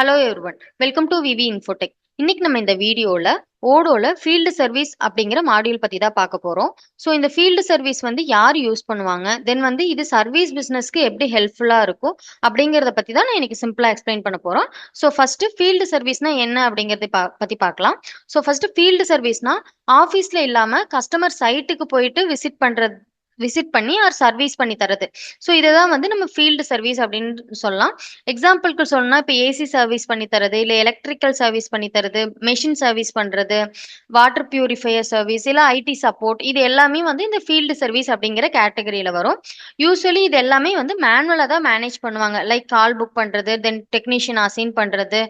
Hello everyone, welcome to VV Infotech. இன்னைக்கு நம்ம இந்த வீடியோல ஓடோல ஃபீல்டு சர்வீஸ் அப்படிங்கிற மாடியூல் பத்தி தான் பார்க்க போறோம். ஸோ இந்த ஃபீல்டு சர்வீஸ் வந்து யார் யூஸ் பண்ணுவாங்க, தென் வந்து இது சர்வீஸ் பிசினஸ்க்கு எப்படி ஹெல்ப்ஃபுல்லா இருக்கும் அப்படிங்கறத பத்தி தான் நான் இன்னைக்கு சிம்பிளா எக்ஸ்பிளைன் பண்ண போறோம். ஸோ ஃபர்ஸ்ட் ஃபீல்டு சர்வீஸ்னா என்ன அப்படிங்கறத பத்தி பார்க்கலாம். ஸோ ஃபர்ஸ்ட் ஃபீல்டு சர்வீஸ்னா ஆஃபீஸ்ல இல்லாம கஸ்டமர் சைட்டுக்கு போயிட்டு விசிட் பண்ணி ஆர் சர்வீஸ் பண்ணி தரது. ஸோ இதுதான் வந்து நம்ம ஃபீல்டு சர்வீஸ் அப்படின்னு சொல்லலாம். எக்ஸாம்பிளுக்கு சொல்லணும்னா இப்போ ஏசி சர்வீஸ் பண்ணி தரது, இல்லை எலக்ட்ரிக்கல் சர்வீஸ் பண்ணி தரது, மெஷின் சர்வீஸ் பண்றது, வாட்டர் பியூரிஃபையர் சர்வீஸ், இல்லை ஐடி சப்போர்ட், இது எல்லாமே வந்து இந்த ஃபீல்டு சர்வீஸ் அப்படிங்கிற கேட்டகரியில வரும். யூஸ்வலி இது எல்லாமே வந்து மேனுவலா தான் மேனேஜ் பண்ணுவாங்க. லைக் கால் புக் பண்றது, தென் டெக்னீஷியன் அசைன் பண்றது,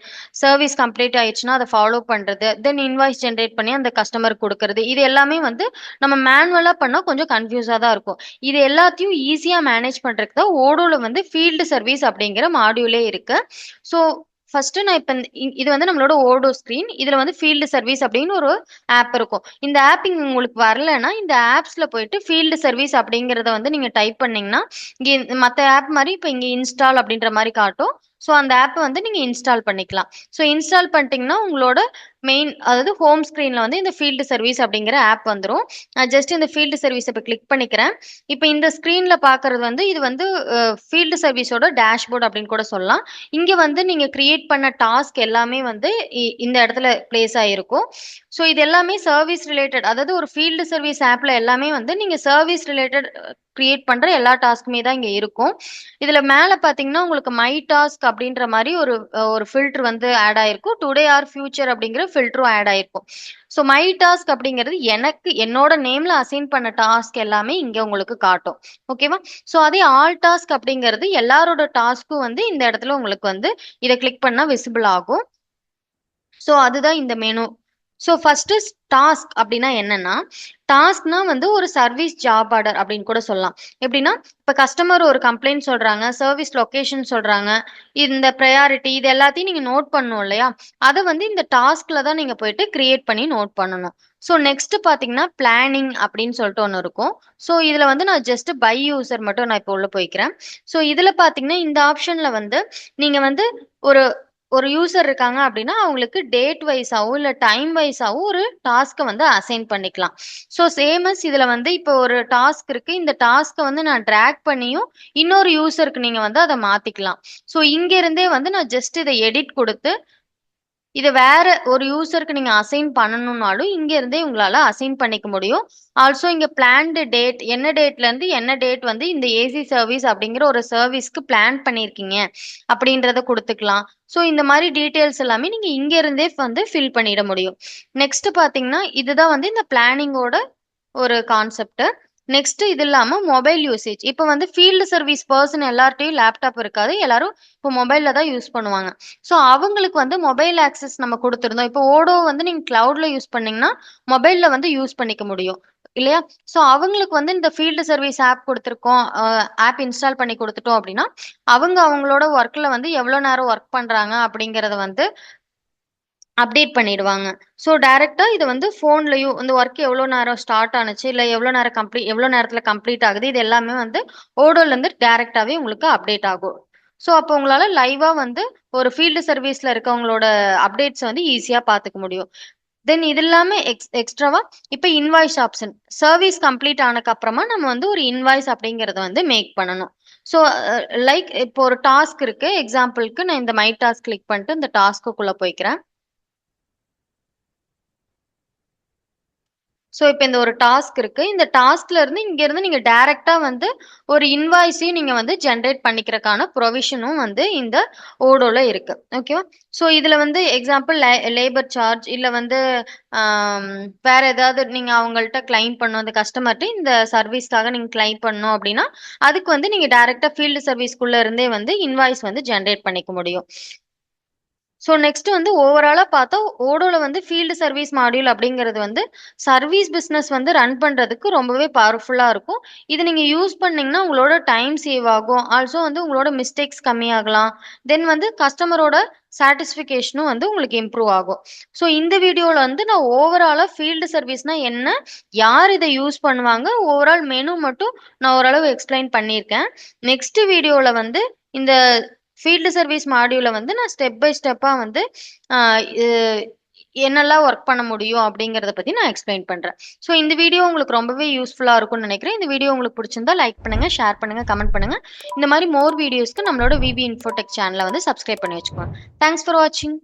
சர்வீஸ் கம்ப்ளீட் ஆயிடுச்சுன்னா அதை ஃபாலோ பண்றது, தென் இன்வாய்ஸ் ஜென்ரேட் பண்ணி அந்த கஸ்டமருக்கு கொடுக்கறது, இது எல்லாமே வந்து நம்ம மேனுவலா பண்ணா கொஞ்சம் கன்ஃபியூஸா தான் இருக்கும். இது எல்லாத்தையும் ஈஸியா மேனேஜ் பண்றதுக்கு தான் ஓடோல வந்து ஃபீல்டு சர்வீஸ் அப்படிங்கிற மாடியூலே இருக்கு. ஸோ ஃபர்ஸ்ட் நான் இப்போ இது வந்து நம்மளோட ஓடோ ஸ்கிரீன். இதுல வந்து ஃபீல்டு சர்வீஸ் அப்படின்னு ஒரு ஆப் இருக்கும். இந்த ஆப் இங்க உங்களுக்கு வரலன்னா இந்த ஆப்ஸ்ல போயிட்டு ஃபீல்டு சர்வீஸ் அப்படிங்கறத வந்து நீங்க டைப் பண்ணீங்கன்னா இங்க மற்ற ஆப் மாதிரி இப்போ இங்க இன்ஸ்டால் அப்படின்ற மாதிரி காட்டும். ஸோ அந்த ஆப்பை வந்து நீங்க இன்ஸ்டால் பண்ணிக்கலாம். ஸோ இன்ஸ்டால் பண்ணிட்டீங்கன்னா உங்களோட மெயின் அதாவது ஹோம் ஸ்கிரீன்ல வந்து இந்த ஃபீல்டு சர்வீஸ் அப்படிங்கிற ஆப் வந்துடும். நான் ஜஸ்ட் இந்த ஃபீல்டு சர்வீஸ் இப்போ கிளிக் பண்ணிக்கிறேன். இப்போ இந்த ஸ்கிரீன்ல பாக்குறது வந்து இது வந்து ஃபீல்டு சர்வீஸோட டேஷ்போர்ட் அப்படின்னு கூட சொல்லலாம். இங்க வந்து நீங்க கிரியேட் பண்ண டாஸ்க் எல்லாமே வந்து இந்த இடத்துல பிளேஸ் ஆயிருக்கும். ஸோ இது எல்லாமே சர்வீஸ் ரிலேட்டட், அதாவது ஒரு ஃபீல்டு சர்வீஸ் ஆப்ல எல்லாமே வந்து நீங்க சர்வீஸ் ரிலேட்டட் கிரியேட் பண்ற எல்லா டாஸ்க்குமே தான் இங்க இருக்கும். இதுல மேல பாத்தீங்கன்னா உங்களுக்கு மை டாஸ்க் அப்படின்ற மாதிரி ஒரு ஃபில்டர் வந்து ஆட் ஆயிருக்கும். டுடே ஆர் ஃபியூச்சர் அப்படிங்கிற ஃபில்டரும் ஆட் ஆயிருக்கும். ஸோ மை டாஸ்க் அப்படிங்கிறது எனக்கு என்னோட நேம்ல அசைன் பண்ண டாஸ்க் எல்லாமே இங்க உங்களுக்கு காட்டும். ஓகேவா? ஸோ அதே ஆல் டாஸ்க் அப்படிங்கிறது எல்லாரோட டாஸ்க்கும் வந்து இந்த இடத்துல உங்களுக்கு வந்து இதை கிளிக் பண்ணா விசிபிள் ஆகும். ஸோ அதுதான் இந்த மெனு. ஸோ ஃபர்ஸ்ட் டாஸ்க் அப்படின்னா என்னன்னா, டாஸ்க்னா வந்து ஒரு சர்வீஸ் ஜாப் ஆர்டர் அப்படின்னு கூட சொல்லலாம். எப்படின்னா இப்போ கஸ்டமர் ஒரு கம்ப்ளைண்ட் சொல்றாங்க, சர்வீஸ் லொகேஷன் சொல்றாங்க, இந்த ப்ரையாரிட்டி இது எல்லாத்தையும் நீங்க நோட் பண்ணணும் இல்லையா? அதை வந்து இந்த டாஸ்க்ல தான் நீங்க போயிட்டு கிரியேட் பண்ணி நோட் பண்ணணும். ஸோ நெக்ஸ்ட் பாத்தீங்கன்னா பிளானிங் அப்படின்னு சொல்லிட்டு ஒன்று இருக்கும். ஸோ இதுல வந்து நான் ஜஸ்ட் பை யூசர் மட்டும் நான் இப்போ உள்ள போய்க்கிறேன். ஸோ இதுல பாத்தீங்கன்னா இந்த ஆப்ஷன்ல வந்து நீங்க வந்து ஒரு ஒரு யூசர் இருக்காங்க அப்படின்னா அவங்களுக்கு டேட் வைஸாவோ இல்லை டைம் வைஸாவோ ஒரு டாஸ்க்கை வந்து அசைன் பண்ணிக்கலாம். ஸோ சேமஸ் இதுல வந்து இப்போ ஒரு டாஸ்க் இருக்கு, இந்த டாஸ்க்கை வந்து நான் ட்ராக் பண்ணியும் இன்னொரு யூசருக்கு நீங்க வந்து அதை மாத்திக்கலாம். ஸோ இங்க இருந்தே வந்து நான் ஜஸ்ட் இதை எடிட் கொடுத்து இதை வேற ஒரு யூசருக்கு நீங்க அசைன் பண்ணணும்னாலும் இங்க இருந்தே உங்களால அசைன் பண்ணிக்க முடியும். ஆல்சோ இங்க பிளான்டு டேட், என்ன டேட்ல இருந்து என்ன டேட் வந்து இந்த ஏசி சர்வீஸ் அப்படிங்கிற ஒரு சர்வீஸ்க்கு பிளான் பண்ணிருக்கீங்க அப்படின்றத கொடுத்துக்கலாம். ஸோ இந்த மாதிரி டீட்டெயில்ஸ் எல்லாமே நீங்க இங்க இருந்தே வந்து ஃபில் பண்ணிட முடியும். நெக்ஸ்ட் பாத்தீங்கன்னா இதுதான் வந்து இந்த பிளானிங்கோட ஒரு கான்செப்ட். நெக்ஸ்ட் இது இல்லாம மொபைல் யூசேஜ். இப்போ வந்து ஃபீல்டு சர்வீஸ் பர்சன் எல்லார்ட்டையும் லேப்டாப் இருக்காது, எல்லாரும் இப்போ மொபைல்ல தான் யூஸ் பண்ணுவாங்க. ஸோ அவங்களுக்கு வந்து மொபைல் ஆக்சஸ் நம்ம கொடுத்துருந்தோம். இப்போ ஓடோ வந்து நீங்க கிளவுட்ல யூஸ் பண்ணீங்கன்னா மொபைல்ல வந்து யூஸ் பண்ணிக்க முடியும் இல்லையா? ஸோ அவங்களுக்கு வந்து இந்த ஃபீல்டு சர்வீஸ் ஆப் கொடுத்துருக்கோம், ஆப் இன்ஸ்டால் பண்ணி கொடுத்துட்டோம் அப்படின்னா அவங்க அவங்களோட ஒர்க்ல வந்து எவ்வளோ நேரம் ஒர்க் பண்றாங்க அப்படிங்கறத வந்து அப்டேட் பண்ணிடுவாங்க. ஸோ டைரக்டா இது வந்து ஃபோன்லயும் இந்த ஒர்க் எவ்வளோ நேரம் ஸ்டார்ட் ஆனுச்சு, இல்லை எவ்வளோ நேரத்தில் கம்ப்ளீட் ஆகுது, இது எல்லாமே வந்து ஓடோல இருந்து டைரக்டாவே உங்களுக்கு அப்டேட் ஆகும். ஸோ அப்போ உங்களால லைவா வந்து ஒரு ஃபீல்டு சர்வீஸ்ல இருக்கவங்களோட அப்டேட்ஸ் வந்து ஈஸியா பார்த்துக்க முடியும். தென் இது இல்லாம எக்ஸ்ட்ராவா இப்போ இன்வாய்ஸ் ஆப்ஷன், சர்வீஸ் கம்ப்ளீட் ஆனதுக்கு அப்புறமா நம்ம வந்து ஒரு இன்வாய்ஸ் அப்படிங்கறத வந்து மேக் பண்ணணும். ஸோ லைக் இப்போ ஒரு டாஸ்க் இருக்கு, எக்ஸாம்பிளுக்கு நான் இந்த மை டாஸ்க் கிளிக் பண்ணிட்டு இந்த டாஸ்க்குள்ள போய்க்கிறேன். ஸோ இப்போ இந்த ஒரு டாஸ்க் இருக்கு, இந்த டாஸ்க்ல இருந்து இங்க இருந்து நீங்க டைரக்டா வந்து ஒரு இன்வாய்ஸையும் நீங்க வந்து ஜென்ரேட் பண்ணிக்கிறதுக்கான ப்ரொவிஷனும் வந்து இந்த ஓடோல இருக்கு. ஓகேவா? ஸோ இதுல வந்து எக்ஸாம்பிள் லேபர் சார்ஜ் இல்ல வந்து வேற ஏதாவது நீங்க அவங்கள்ட்ட கிளைம் பண்ணணும், அந்த கஸ்டமர்கிட்ட இந்த சர்வீஸ்க்காக நீங்க கிளைம் பண்ணணும் அப்படின்னா அதுக்கு வந்து நீங்க டைரக்டா ஃபீல்டு சர்வீஸ்க்குள்ள இருந்தே வந்து இன்வாய்ஸ் வந்து ஜென்ரேட் பண்ணிக்க முடியும். ஸோ நெக்ஸ்ட் வந்து ஓவராலா பார்த்தா ஓடோல வந்து ஃபீல்டு சர்வீஸ் மாடியூல் அப்படிங்கிறது வந்து சர்வீஸ் பிஸ்னஸ் வந்து ரன் பண்றதுக்கு ரொம்பவே பவர்ஃபுல்லா இருக்கும். இது நீங்க யூஸ் பண்ணீங்கன்னா உங்களோட டைம் சேவ் ஆகும், ஆல்சோ வந்து உங்களோட மிஸ்டேக்ஸ் கம்மியாகலாம், தென் வந்து கஸ்டமரோட சாட்டிஸ்ஃபிகேஷனும் வந்து உங்களுக்கு இம்ப்ரூவ் ஆகும். ஸோ இந்த வீடியோவில் வந்து நான் ஓவராலா ஃபீல்டு சர்வீஸ்னா என்ன, யார் இதை யூஸ் பண்ணுவாங்க, ஓவரால் மெனு மட்டும் நான் ஓரளவு எக்ஸ்பிளைன் பண்ணியிருக்கேன். நெக்ஸ்ட் வீடியோவில் வந்து இந்த ஃபீல்டு சர்வீஸ் மாடியூல வந்து நான் ஸ்டெப் பை ஸ்டெப்பா வந்து ஆஹ் இ- என்னெல்லாம் ஒர்க் பண்ண முடியும் அப்படிங்கறத பத்தி நான் எக்ஸ்பிளைன் பண்றேன். ஸோ இந்த வீடியோ உங்களுக்கு ரொம்பவே யூஸ்ஃபுல்லா இருக்கும்னு நினைக்கிறேன். இந்த வீடியோ உங்களுக்கு பிடிச்சிருந்தா லைக் பண்ணுங்க, ஷேர் பண்ணுங்க, கமெண்ட் பண்ணுங்க. இந்த மாதிரி மோர் வீடியோஸ்க்கு நம்மளோட விவி இன்ஃபோடெக் சேனலை வந்து சப்ஸ்கிரைப் பண்ணி வச்சுக்கோங்க. தேங்க்ஸ் ஃபார் வாட்சிங்.